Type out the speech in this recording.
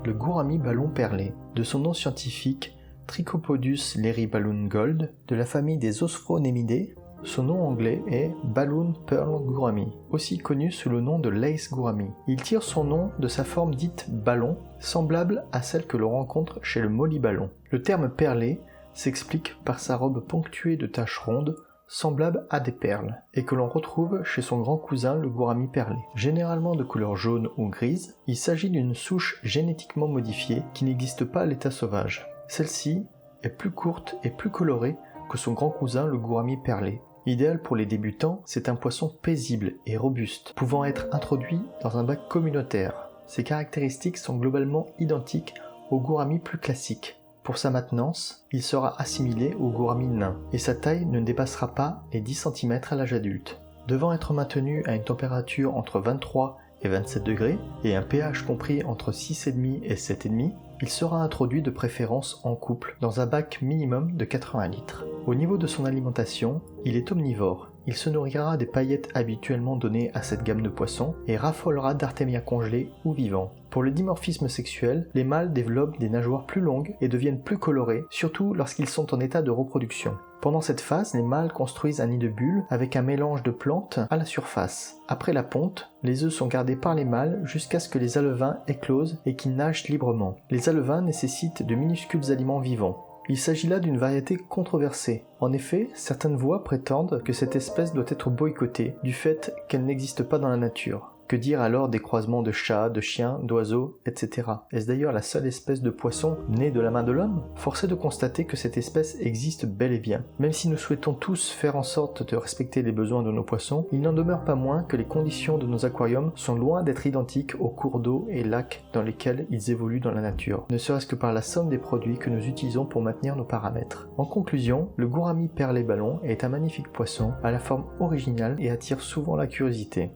le gourami ballon perlé, de son nom scientifique Trichopodus leriballon gold, de la famille des Osphrognémidae. Son nom anglais est Balloon Pearl Gourami, aussi connu sous le nom de Lace Gourami. Il tire son nom de sa forme dite ballon, semblable à celle que l'on rencontre chez le molly-ballon. Le terme perlé s'explique par sa robe ponctuée de taches rondes, semblables à des perles, et que l'on retrouve chez son grand cousin le gourami perlé. Généralement de couleur jaune ou grise, il s'agit d'une souche génétiquement modifiée qui n'existe pas à l'état sauvage. Celle-ci est plus courte et plus colorée que son grand cousin le gourami perlé. Idéal pour les débutants, c'est un poisson paisible et robuste, pouvant être introduit dans un bac communautaire. Ses caractéristiques sont globalement identiques au gourami plus classique. Pour sa maintenance, il sera assimilé au gourami nain, et sa taille ne dépassera pas les 10 cm à l'âge adulte. Devant être maintenu à une température entre 23 et 27 degrés, et un pH compris entre 6,5 et 7,5, il sera introduit de préférence en couple dans un bac minimum de 80 litres. Au niveau de son alimentation, il est omnivore. Il se nourrira des paillettes habituellement données à cette gamme de poissons et raffolera d'artémia congelés ou vivants. Pour le dimorphisme sexuel, les mâles développent des nageoires plus longues et deviennent plus colorés, surtout lorsqu'ils sont en état de reproduction. Pendant cette phase, les mâles construisent un nid de bulles avec un mélange de plantes à la surface. Après la ponte, les œufs sont gardés par les mâles jusqu'à ce que les alevins éclosent et qu'ils nagent librement. Les alevins nécessitent de minuscules aliments vivants. Il s'agit là d'une variété controversée. En effet, certaines voix prétendent que cette espèce doit être boycottée du fait qu'elle n'existe pas dans la nature. Que dire alors des croisements de chats, de chiens, d'oiseaux, etc. Est-ce d'ailleurs la seule espèce de poisson née de la main de l'homme ? Force est de constater que cette espèce existe bel et bien. Même si nous souhaitons tous faire en sorte de respecter les besoins de nos poissons, il n'en demeure pas moins que les conditions de nos aquariums sont loin d'être identiques aux cours d'eau et lacs dans lesquels ils évoluent dans la nature, ne serait-ce que par la somme des produits que nous utilisons pour maintenir nos paramètres. En conclusion, le gourami perlé ballon est un magnifique poisson à la forme originale et attire souvent la curiosité.